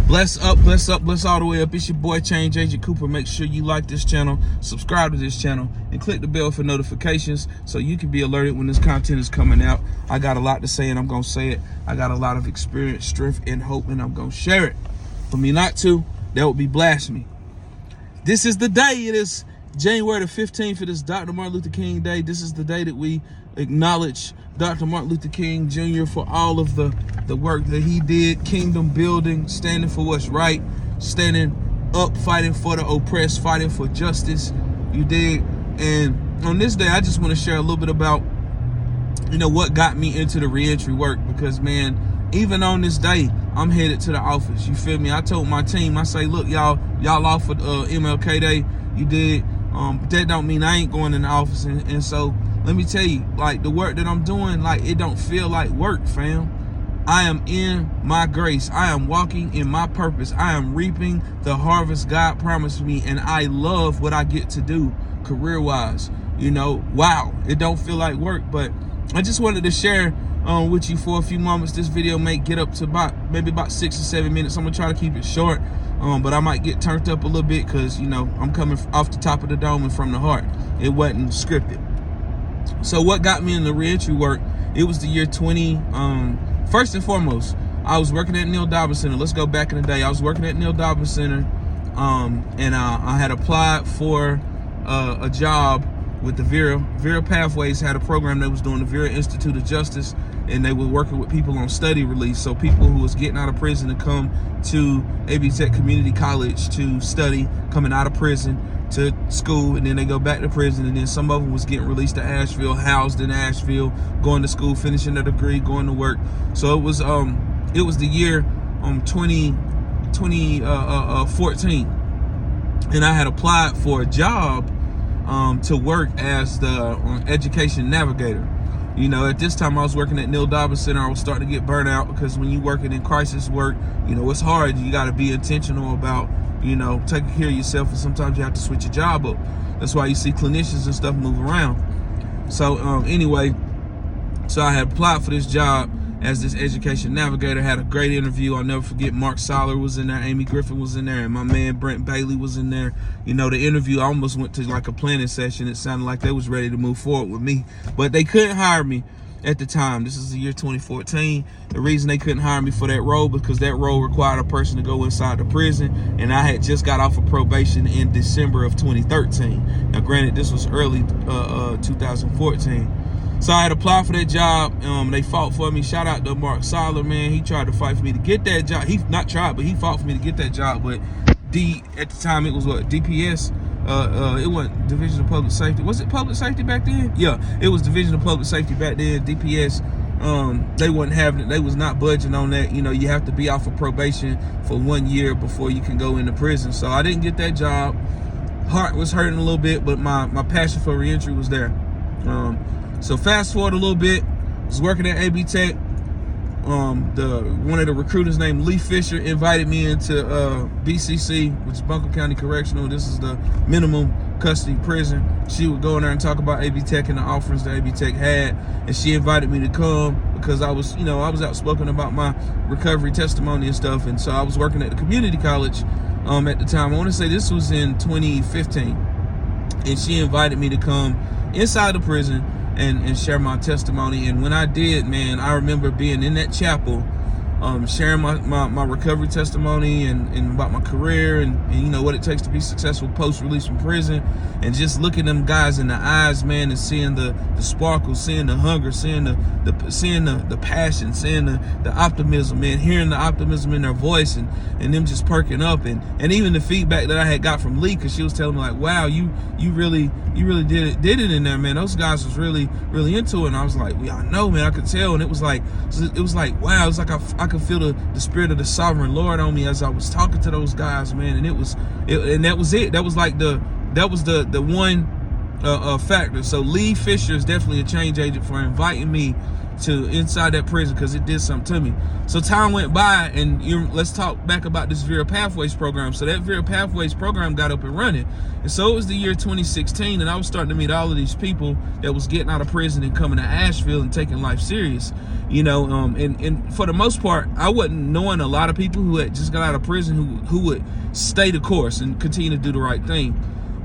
Bless up, bless up, bless all the way up. It's your boy Change Agent Cooper. Make sure you like this channel, subscribe to this channel, and click the bell for notifications so you can be alerted when this content is coming out. I got a lot to say and I'm gonna say it. I got a lot of experience, strength, and hope, and I'm gonna share it. For me not to, that would be blasphemy. This is the day. It is January the 15th. It is Dr. Martin Luther King Day. This is the day that we acknowledge Dr. Martin Luther King Jr. for all of the work that he did, kingdom building, standing for what's right, standing up, fighting for the oppressed, fighting for justice. You did. And on this day, I just want to share a little bit about, what got me into the reentry work, because, man, even on this day, I'm headed to the office. You feel me? I told my team, I say, look, y'all off for MLK Day. You did. But that don't mean I ain't going in the office. And so let me tell you, like, the work that I'm doing, like, it don't feel like work, fam. I am in my grace. I am walking in my purpose. I am reaping the harvest God promised me, and I love what I get to do career-wise. Wow, it don't feel like work, but I just wanted to share with you for a few moments. This video may get up to maybe about 6 or 7 minutes. I'm gonna try to keep it short, but I might get turned up a little bit because I'm coming off the top of the dome and from the heart. It wasn't scripted. So what got me in the reentry work? It was the year 20. First and foremost, I was working at Neil Dobbins Center. Let's go back in the day. I was working at Neil Dobbins Center, and I had applied for a job with the Vera Pathways. Had a program that was doing the Vera Institute of Justice, and they were working with people on study release. So people who was getting out of prison to come to AB Tech Community College to study, coming out of prison to school, and then they go back to prison, and then some of them was getting released to Asheville, housed in Asheville, going to school, finishing a degree, going to work. So it was the year 2014, and I had applied for a job to work as the education navigator. At this time I was working at Neil Dobbins Center. I was starting to get burnt out because when you working in crisis work, it's hard. You got to be intentional about taking care of yourself, and sometimes you have to switch your job up. That's why you see clinicians and stuff move around. So anyway, so I had applied for this job as this education navigator. Had a great interview. I'll never forget, Mark Soller was in there, Amy Griffin was in there, and my man Brent Bailey was in there. The interview almost went to like a planning session. It sounded like they was ready to move forward with me, but they couldn't hire me at the time. This is the year 2014. The reason they couldn't hire me for that role, because that role required a person to go inside the prison, and I had just got off of probation in December of 2013. Now granted, this was early 2014. So I had applied for that job. They fought for me. Shout out to Mark Soller, man. He tried to fight for me to get that job. He not tried, but he fought for me to get that job. But at the time it was what, DPS? It wasn't Division of Public Safety. Was it Public Safety back then? Yeah, it was Division of Public Safety back then. DPS, they wasn't having it. They was not budging on that. You have to be off of probation for 1 year before you can go into prison. So I didn't get that job. Heart was hurting a little bit, but my passion for reentry was there. So fast forward a little bit, I was working at AB Tech. One of the recruiters named Lee Fisher invited me into BCC, which is Buncombe County Correctional. This is the minimum custody prison. She would go in there and talk about AB Tech and the offerings that AB Tech had, and she invited me to come because I was outspoken about my recovery testimony and stuff. And so I was working at the community college at the time. I want to say this was in 2015, and she invited me to come inside the prison and share my testimony. And when I did, man, I remember being in that chapel, sharing my recovery testimony and about my career and what it takes to be successful post-release from prison, and just looking them guys in the eyes, man, and seeing the sparkle, seeing the hunger, seeing the passion, seeing the optimism, man, hearing the optimism in their voice, and them just perking up, and even the feedback that I had got from Lee, because she was telling me like, wow, you really did it in there, man. Those guys was really into it. And I was like, yeah, I know, man. I could tell. And it was like wow, it was like I could feel the spirit of the sovereign Lord on me as I was talking to those guys, man. And that was it. That was like the one factor. So Lee Fisher is definitely a change agent for inviting me to inside that prison because it did something to me. So time went by, and let's talk back about this Vera Pathways program. So that Vera Pathways program got up and running. And so it was the year 2016, and I was starting to meet all of these people that was getting out of prison and coming to Asheville and taking life serious. And for the most part, I wasn't knowing a lot of people who had just got out of prison who would stay the course and continue to do the right thing.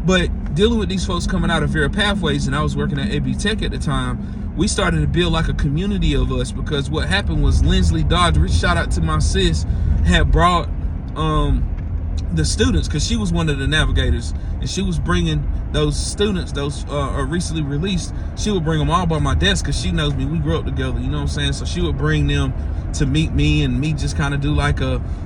But dealing with these folks coming out of Vera Pathways, and I was working at AB Tech at the time, we started to build like a community of us, because what happened was Lindsley Dodge, shout out to my sis, had brought the students, because she was one of the navigators, and she was bringing those students, those are recently released, she would bring them all by my desk, because she knows me, we grew up together, you know what I'm saying? So she would bring them to meet me, and me just kind of do like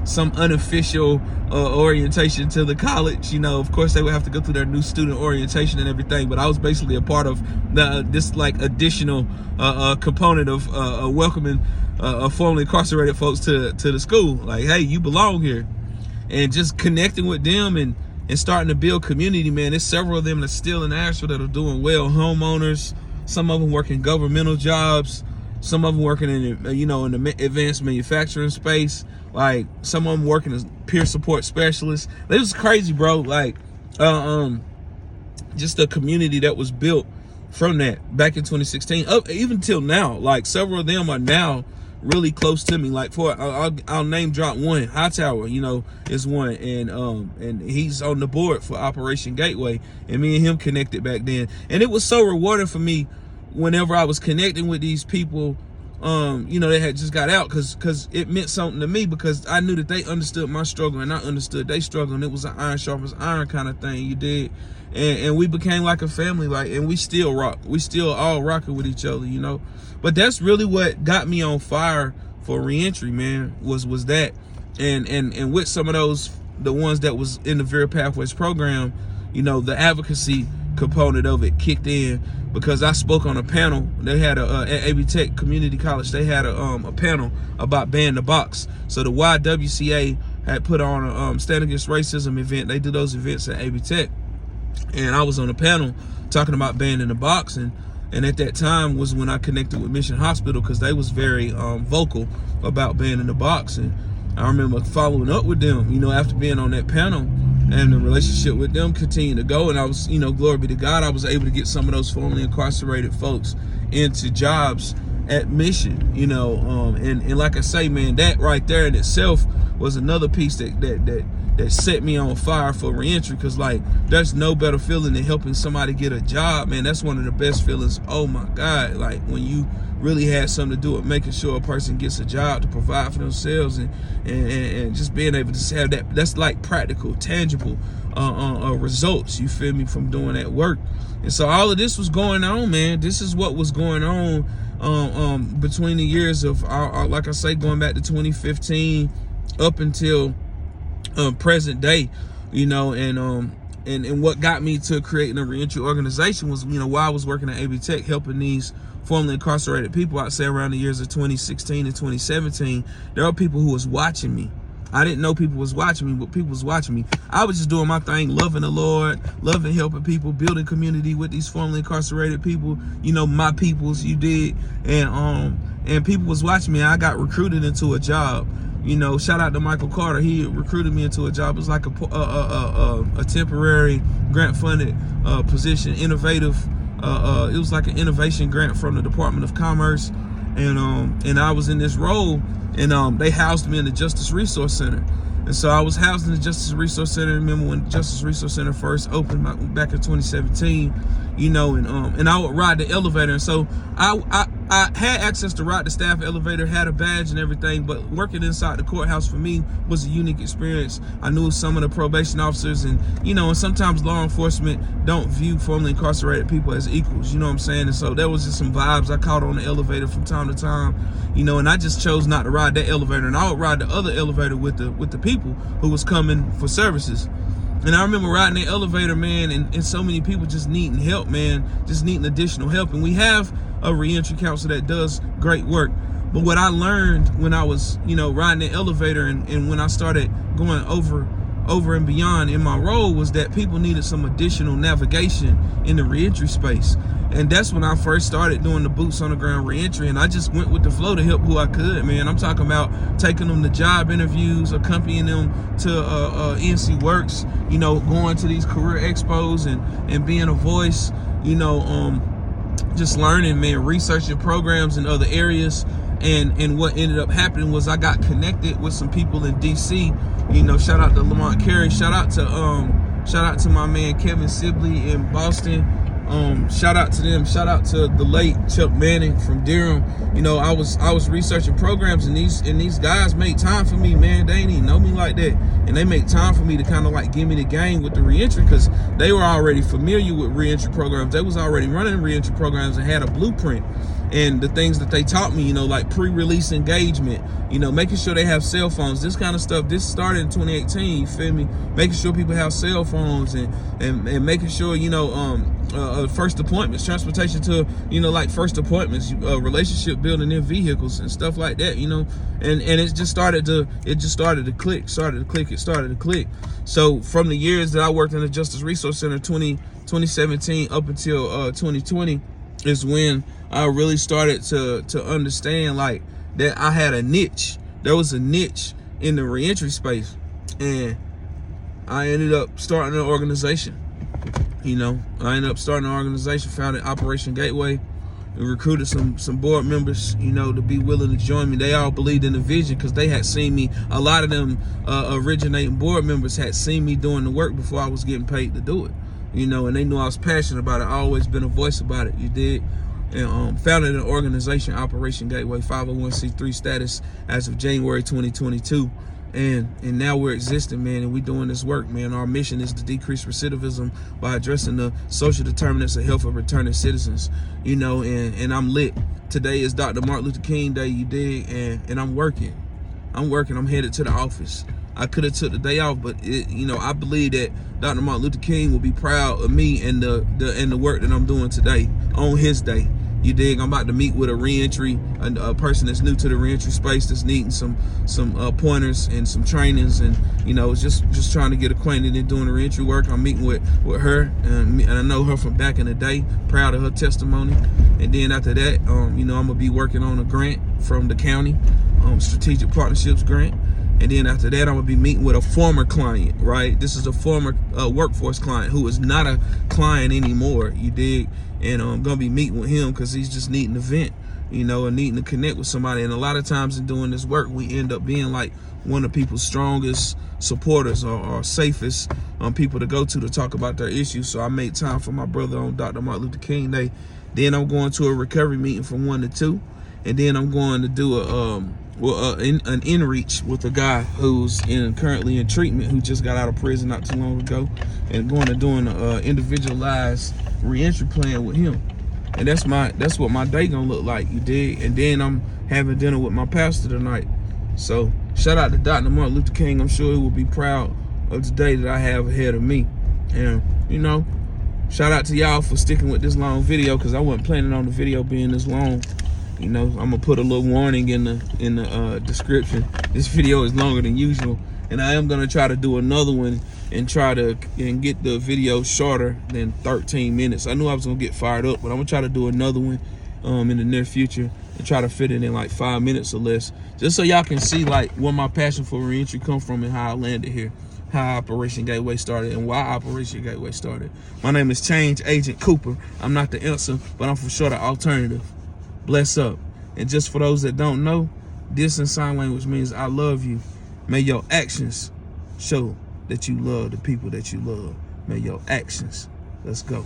some unofficial orientation to the college. Of course they would have to go through their new student orientation and everything, but I was basically a part of this like additional component of welcoming formerly incarcerated folks to the school. Like, hey, you belong here. And just connecting with them and starting to build community, man. There's several of them that's still in Asheville that are doing well, homeowners, some of them working governmental jobs, some of them working in the advanced manufacturing space, like some of them working as peer support specialists. It was crazy, bro. Like just a community that was built from that back in 2016 up even till now. Like several of them are now really close to me. Like I'll name drop one. Hightower, is one, and he's on the board for Operation Gateway, and me and him connected back then, and it was so rewarding for me whenever I was connecting with these people, they had just got out, because it meant something to me, because I knew that they understood my struggle and I understood their struggle, and it was an iron sharpens iron kind of thing, you did. And we became like a family, and we still rock. We still all rocking with each other, But that's really what got me on fire for reentry, man, was that. And with some of those, the ones that was in the Vera Pathways program, the advocacy component of it kicked in, because I spoke on a panel. They had at AB Tech Community College, they had a panel about banning the box. So the YWCA had put on a Stand Against Racism event. They do those events at AB Tech, and I was on a panel talking about banning the box, and at that time was when I connected with Mission Hospital, because they was very vocal about banning the box. And I remember following up with them, after being on that panel, and the relationship with them continued to go. And I was, glory be to God, I was able to get some of those formerly incarcerated folks into jobs at Mission, and like I say, man, that right there in itself was another piece that set me on fire for reentry, because like there's no better feeling than helping somebody get a job, man. That's one of the best feelings. Oh my God, like when you really had something to do with making sure a person gets a job to provide for themselves, and just being able to have that, that's like practical, tangible results, you feel me, from doing that work. And so all of this was going on, man. This is what was going on between the years of like I say, going back to 2015 up until present day, and what got me to creating a reentry organization was, while I was working at AB Tech helping these formerly incarcerated people, I'd say around the years of 2016 and 2017, there were people who was watching me. I didn't know people was watching me, but people was watching me. I was just doing my thing, loving the Lord, loving helping people, building community with these formerly incarcerated people, my peoples, you did. And people was watching me. I got recruited into a job. Shout out to Michael Carter. He recruited me into a job. It was like a temporary grant-funded position, innovative. It was like an innovation grant from the Department of Commerce, and I was in this role, and they housed me in the Justice Resource Center. And so I was housed in the Justice Resource Center. Remember when the Justice Resource Center first opened back in 2017, and I would ride the elevator. And so I had access to ride the staff elevator, had a badge and everything, but working inside the courthouse for me was a unique experience. I knew some of the probation officers, and sometimes law enforcement don't view formerly incarcerated people as equals, you know what I'm saying? And so there was just some vibes I caught on the elevator from time to time, and I just chose not to ride that elevator, and I would ride the other elevator with the people who was coming for services. And I remember riding the elevator, man, and so many people just needing help, man, just needing additional help. And we have a reentry council that does great work. But what I learned when I was, riding the elevator, and when I started going over over and beyond in my role was that people needed some additional navigation in the reentry space. And that's when I first started doing the boots on the ground reentry, and I just went with the flow to help who I could, man. I'm talking about taking them to job interviews, accompanying them to NC Works, you know, going to these career expos and being a voice, you know, just learning, man, researching programs in other areas. And what ended up happening was I got connected with some people in DC. You know, shout out to Lamont Carey, shout out to my man Kevin Sibley in Boston. Shout out to them. Shout out to the late Chuck Manning from Durham. You know, I was researching programs, and these guys make time for me, man. They ain't even know me like that, and they make time for me to kind of like give me the game with the reentry, because they were already familiar with reentry programs. They was already running reentry programs and had a blueprint. And the things that they taught me, you know, like pre-release engagement, you know, making sure they have cell phones, this kind of stuff. This started in 2018, you feel me? Making sure people have cell phones and making sure, you know, first appointments, transportation to, you know, like first appointments, relationship building in vehicles and stuff like that, you know. And it just started to click. So from the years that I worked in the Justice Resource Center, 2017 up until 2020, is when I really started to understand like that I had a niche. There was a niche in the reentry space, and I ended up starting an organization. You know, I ended up starting an organization, founded Operation Gateway, and recruited some board members, you know, to be willing to join me. They all believed in the vision because they had seen me. A lot of them originating board members had seen me doing the work before I was getting paid to do it. You know, and they knew I was passionate about it. I always been a voice about it. You did. And founded an organization, Operation Gateway, 501c3 status as of January 2022. And now we're existing, man, and we doing this work, man. Our mission is to decrease recidivism by addressing the social determinants of health of returning citizens. You know, and I'm lit. Today is Dr. Martin Luther King Day, you dig, and I'm working. I'm headed to the office. I could have took the day off, but you know, I believe that Dr. Martin Luther King will be proud of me and the work that I'm doing today on his day. You dig? I'm about to meet with a person that's new to the reentry space, that's needing some pointers and some trainings, and you know, just trying to get acquainted and doing the reentry work. I'm meeting with her, and I know her from back in the day. Proud of her testimony. And then after that, you know, I'm gonna be working on a grant from the county, strategic partnerships grant. And then after that, I'm gonna be meeting with a former client, right? This is a former workforce client who is not a client anymore, you dig? And I'm gonna be meeting with him because he's just needing to vent, you know, and needing to connect with somebody. And a lot of times in doing this work, we end up being like one of people's strongest supporters or safest people to go to talk about their issues. So I made time for my brother on Dr. Martin Luther King Day. Then I'm going to a recovery meeting from 1 to 2. And then I'm going to do an in-reach with a guy who's currently in treatment, who just got out of prison not too long ago, and going to doing an individualized reentry plan with him. And that's what my day gonna look like, you dig? And then I'm having dinner with my pastor tonight. So shout out to Dr. Martin Luther King. I'm sure he will be proud of the day that I have ahead of me. And you know, shout out to y'all for sticking with this long video, because I wasn't planning on the video being this long. You know, I'm gonna put a little warning in the description. This video is longer than usual, and I am gonna try to do another one and get the video shorter than 13 minutes. I knew I was gonna get fired up, but I'm gonna try to do another one in the near future and try to fit it in like 5 minutes or less, just so y'all can see like where my passion for reentry come from and how I landed here, how Operation Gateway started, and why Operation Gateway started. My name is Change Agent Cooper. I'm not the answer, but I'm for sure the alternative. Bless up. And just for those that don't know, this in sign language means I love you. May your actions show that you love the people that you love. May your actions. Let's go.